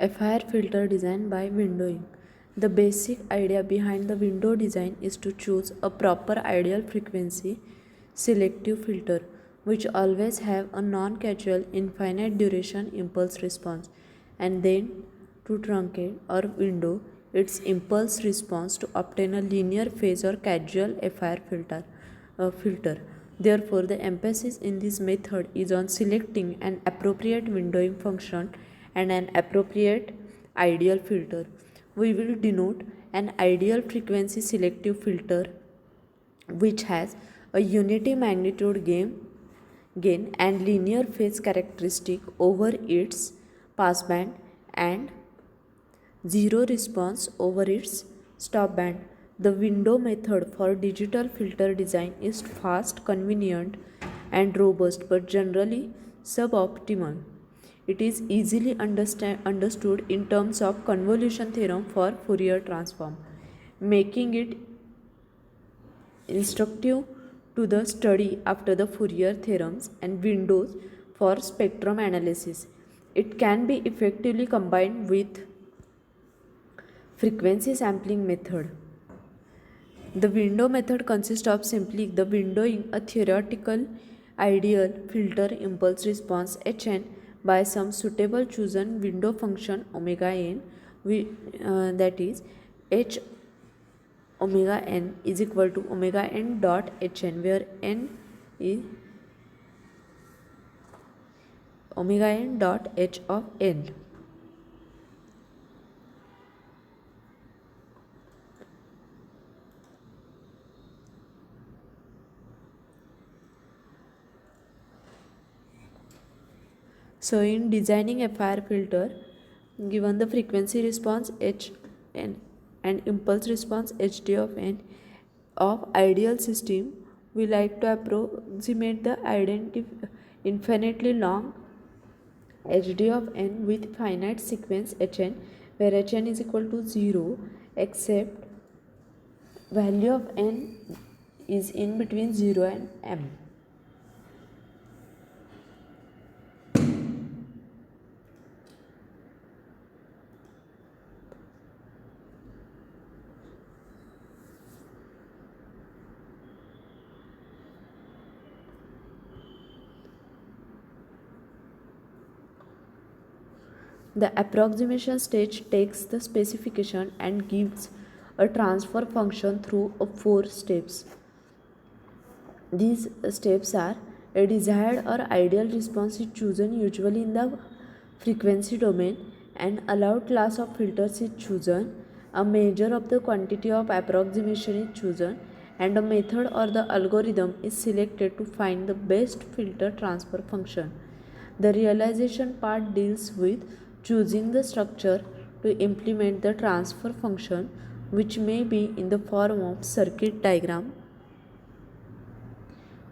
FIR filter design by windowing. The basic idea behind the window design is to choose a proper ideal frequency selective filter which always have a non-casual infinite duration impulse response, and then to truncate or window its impulse response to obtain a linear phase or casual filter. Therefore, the emphasis in this method is on selecting an appropriate windowing function and an appropriate ideal filter. We will denote an ideal frequency selective filter which has a unity magnitude gain and linear phase characteristic over its passband and zero response over its stopband. The window method for digital filter design is fast, convenient, and robust but generally suboptimal. It is easily understood in terms of convolution theorem for Fourier transform, making it instructive to the study after the Fourier theorems and windows for spectrum analysis. It can be effectively combined with frequency sampling method. The window method consists of simply the windowing a theoretical ideal filter impulse response Hn by some suitable chosen window function omega n, that is h omega n is equal to omega n dot Hn, where n is omega n dot h of n. So in designing a FIR filter, given the frequency response Hn and impulse response Hd of n of ideal system, we like to approximate the infinitely long Hd of n with finite sequence Hn, where Hn is equal to 0 except value of n is in between 0 and m. The approximation stage takes the specification and gives a transfer function through 4 steps. These steps are: a desired or ideal response is chosen usually in the frequency domain, an allowed class of filters is chosen, a measure of the quantity of approximation is chosen, and a method or the algorithm is selected to find the best filter transfer function. The realization part deals with choosing the structure to implement the transfer function, which may be in the form of circuit diagram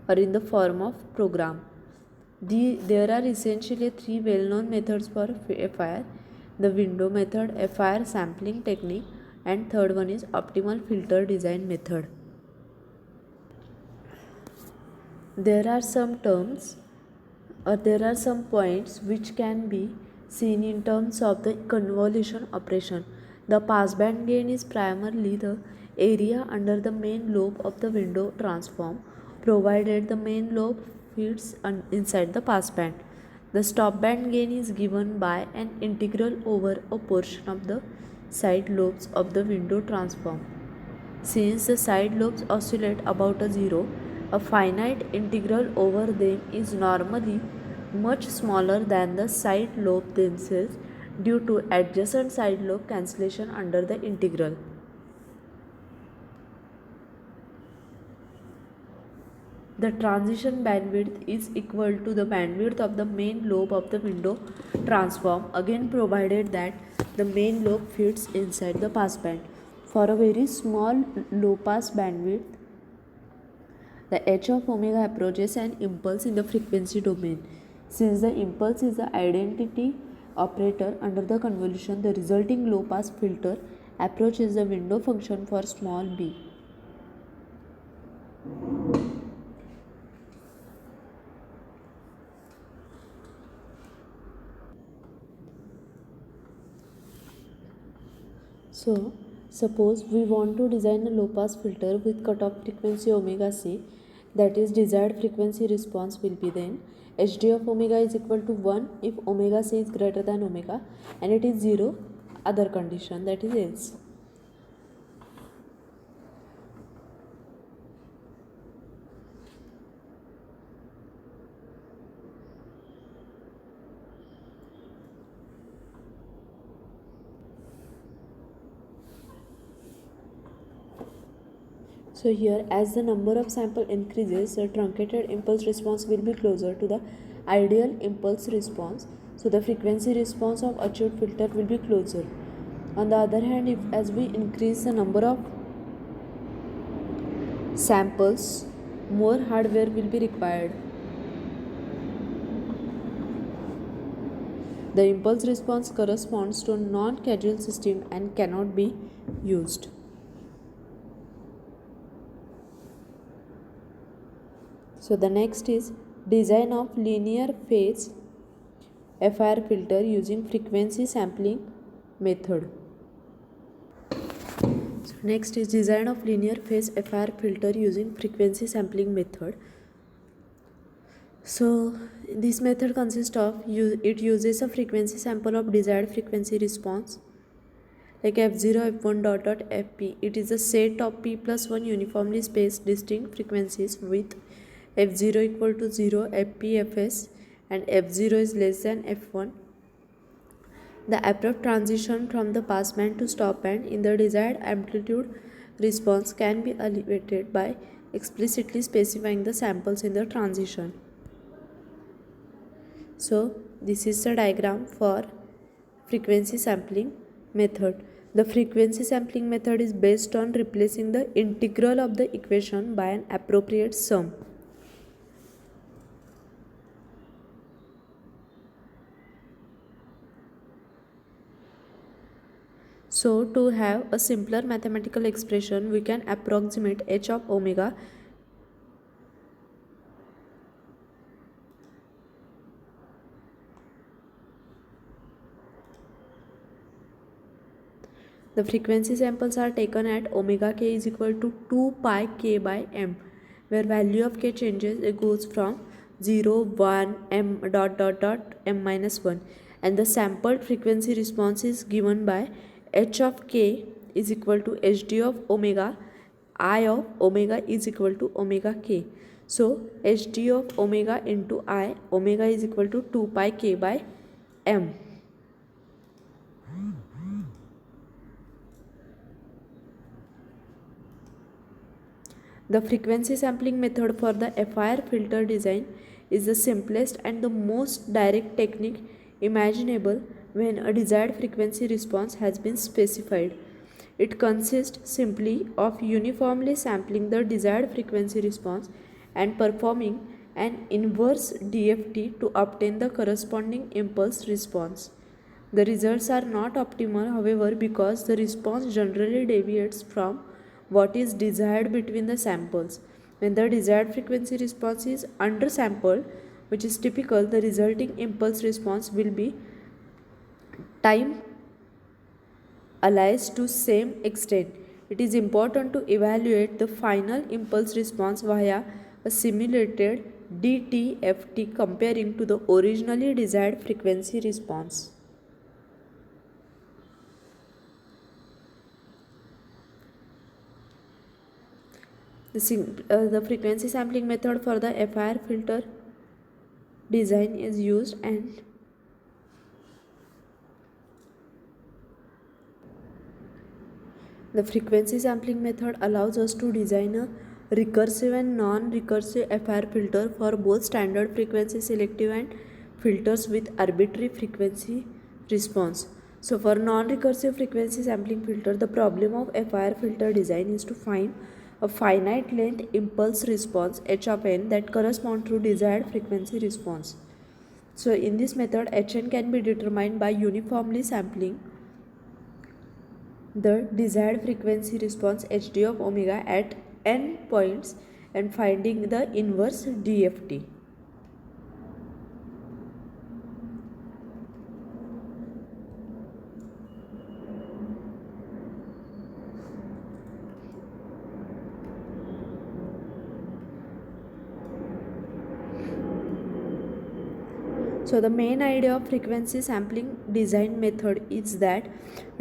or in the form of program. There are essentially 3 well-known methods for FIR: the window method, FIR sampling technique, and third one is optimal filter design method. There are some terms or there are some points which can be seen in terms of the convolution operation. The passband gain is primarily the area under the main lobe of the window transform, provided the main lobe fits inside the passband. The stopband gain is given by an integral over a portion of the side lobes of the window transform. Since the side lobes oscillate about a zero, a finite integral over them is normally much smaller than the side lobe themselves due to adjacent side lobe cancellation under the integral. The transition bandwidth is equal to the bandwidth of the main lobe of the window transform, again provided that the main lobe fits inside the passband. For a very small low pass bandwidth, the h of omega approaches an impulse in the frequency domain. Since the impulse is the identity operator under the convolution, the resulting low pass filter approaches the window function for small b. So suppose we want to design a low pass filter with cutoff frequency omega c, that is desired frequency response will be then hd of omega is equal to 1 if omega c is greater than omega and it is 0 other condition, that is else. So here, as the number of sample increases, the truncated impulse response will be closer to the ideal impulse response. So the frequency response of achieved filter will be closer. On the other hand, if as we increase the number of samples, more hardware will be required. The impulse response corresponds to a non-causal system and cannot be used. So the next is design of linear phase FR filter using frequency sampling method. So next is design of linear phase FR filter using frequency sampling method. So this method consists of it uses a frequency sample of desired frequency response like f0 f1 dot dot fp. It is a set of p plus 1 uniformly spaced distinct frequencies with f0 equal to 0, fp fs and f0 is less than f1. The abrupt transition from the pass band to stop band in the desired amplitude response can be alleviated by explicitly specifying the samples in the transition. So this is the diagram for frequency sampling method. The frequency sampling method is based on replacing the integral of the equation by an appropriate sum. So to have a simpler mathematical expression, we can approximate h of omega the frequency samples are taken at omega k is equal to 2 pi k by m, where value of k changes, it goes from 0, 1, m dot dot dot m minus 1, and the sampled frequency response is given by h of k is equal to hd of omega, I of omega is equal to omega k. So hd of omega into I, omega is equal to 2 pi k by m. The frequency sampling method for the FIR filter design is the simplest and the most direct technique imaginable when a desired frequency response has been specified. It consists simply of uniformly sampling the desired frequency response and performing an inverse DFT to obtain the corresponding impulse response. The results are not optimal, however, because the response generally deviates from what is desired between the samples. When the desired frequency response is undersampled, which is typical, the resulting impulse response will be time aliased to same extent. It is important to evaluate the final impulse response via a simulated DTFT comparing to the originally desired frequency response. The frequency sampling method for the FIR filter design is used, and the frequency sampling method allows us to design a recursive and non-recursive FIR filter for both standard frequency selective and filters with arbitrary frequency response. So for non-recursive frequency sampling filter, the problem of FIR filter design is to find a finite length impulse response h of n that correspond to desired frequency response. So in this method, hn can be determined by uniformly sampling the desired frequency response hd of omega at n points and finding the inverse DFT. So the main idea of frequency sampling design method is that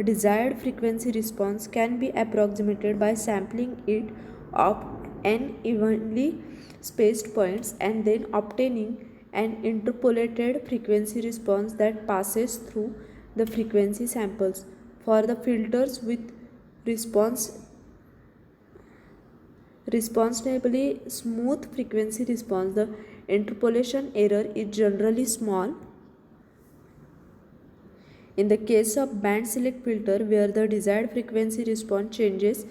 desired frequency response can be approximated by sampling it of n evenly spaced points and then obtaining an interpolated frequency response that passes through the frequency samples. For the filters with responsibly smooth frequency response, the interpolation error is generally small. In the case of band select filter, where the desired frequency response changes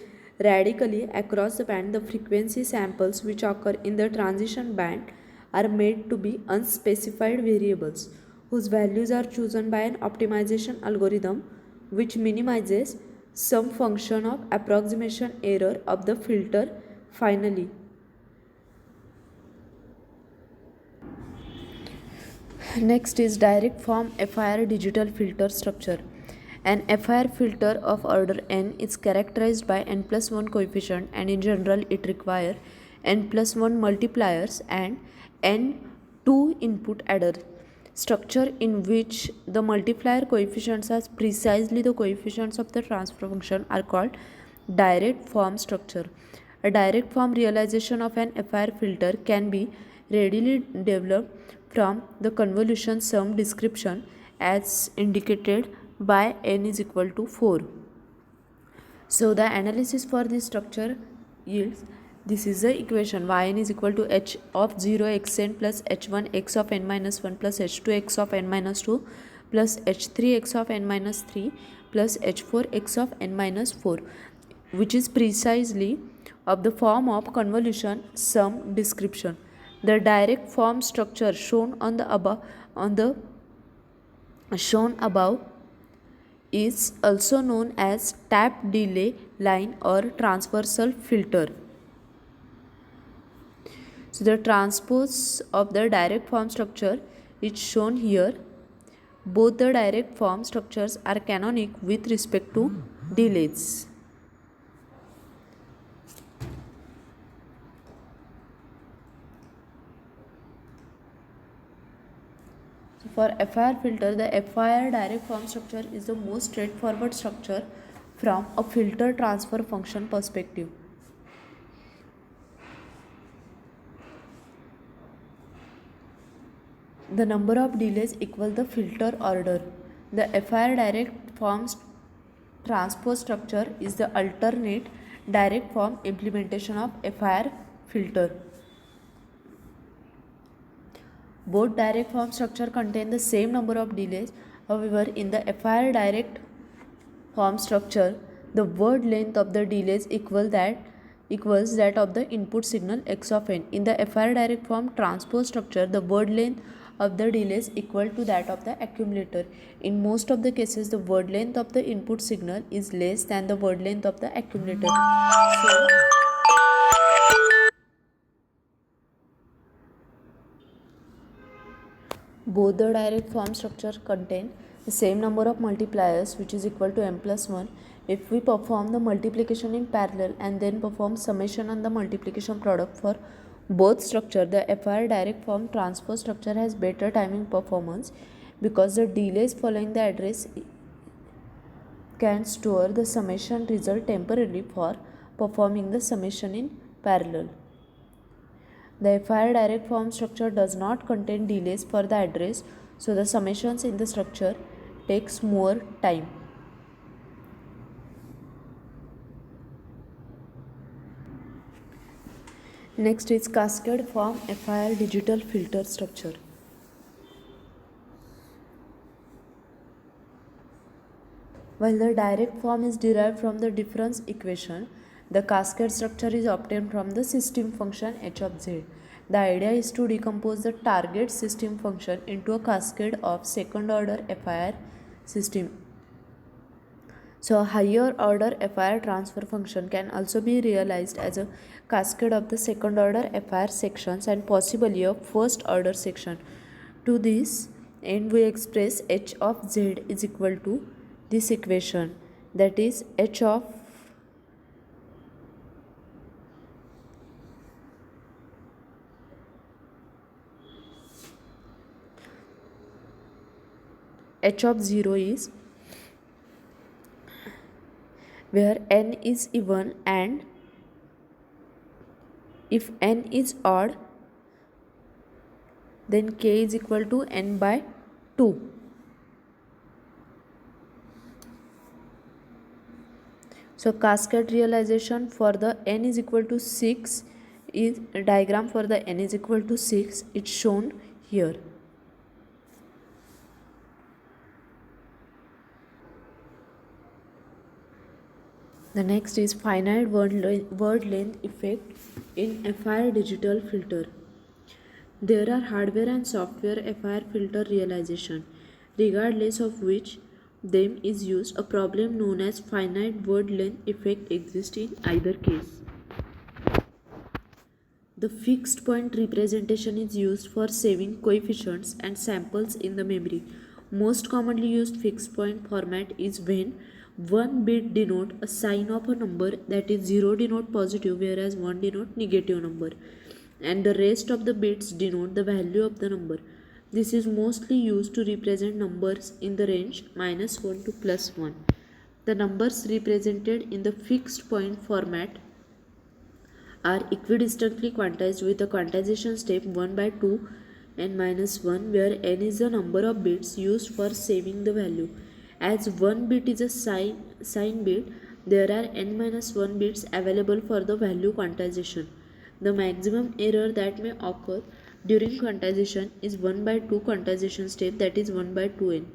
radically across the band, the frequency samples which occur in the transition band are made to be unspecified variables whose values are chosen by an optimization algorithm which minimizes some function of approximation error of the filter finally. Next is direct form FIR digital filter structure. An FIR filter of order n is characterized by n plus 1 coefficient, and in general it requires n plus 1 multipliers and n 2 input adder. Structure in which the multiplier coefficients are precisely the coefficients of the transfer function are called direct form structure. A direct form realization of an FIR filter can be readily developed from the convolution sum description as indicated by n is equal to 4. So the analysis for this structure yields, this is the equation yn is equal to h of 0 xn plus h1 x of n minus 1 plus h2 x of n minus 2 plus h3 x of n minus 3 plus h4 x of n minus 4, which is precisely of the form of convolution sum description. The direct form structure shown above is also known as tap delay line or transversal filter. So the transpose of the direct form structure is shown here. Both the direct form structures are canonic with respect to delays. For FIR filter, the FIR direct form structure is the most straightforward structure from a filter transfer function perspective. The number of delays equals the filter order. The FIR direct form transpose structure is the alternate direct form implementation of FIR filter. Both direct form structure contain the same number of delays. However, in the FIR direct form structure, the word length of the delays equals that of the input signal x of n. In the FIR direct form transpose structure, the word length of the delays equal to that of the accumulator. In most of the cases, the word length of the input signal is less than the word length of the accumulator. So, both the direct form structure contain the same number of multipliers, which is equal to m plus 1. If we perform the multiplication in parallel and then perform summation on the multiplication product for both structure, the FIR direct form transpose structure has better timing performance because the delays following the address can store the summation result temporarily for performing the summation in parallel. The FIR direct form structure does not contain delays for the address, so the summations in the structure takes more time. Next is cascade form FIR digital filter structure. While the direct form is derived from the difference equation, the cascade structure is obtained from the system function h of z. The idea is to decompose the target system function into a cascade of second order FIR system. So a higher order FIR transfer function can also be realized as a cascade of the second order FIR sections and possibly a first order section. To this end, we express h of z is equal to this equation, that is h of h of 0 is where n is even, and if n is odd, then k is equal to n by 2. So cascade realization for the n is equal to 6 is a diagram for the n is equal to 6. It's shown here. The next is finite word length effect in FIR digital filter. There are hardware and software FIR filter realization. Regardless of which them is used, a problem known as finite word length effect exists in either case. The fixed point representation is used for saving coefficients and samples in the memory. Most commonly used fixed point format is when one bit denote a sign of a number, that is 0 denote positive whereas 1 denote negative number, and the rest of the bits denote the value of the number. This is mostly used to represent numbers in the range -1 to +1. The numbers represented in the fixed point format are equidistantly quantized with a quantization step 1 by 2 and -1, where n is the number of bits used for saving the value. As one bit is a sign bit, there are n minus 1 bits available for the value quantization. The maximum error that may occur during quantization is 1 by 2 quantization step, that is 1 by 2n.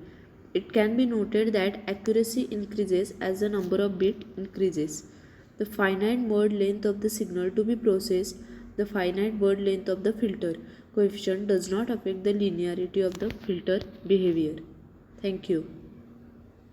It can be noted that accuracy increases as the number of bits increases. The finite word length of the signal to be processed, the finite word length of the filter coefficient does not affect the linearity of the filter behavior. Thank you.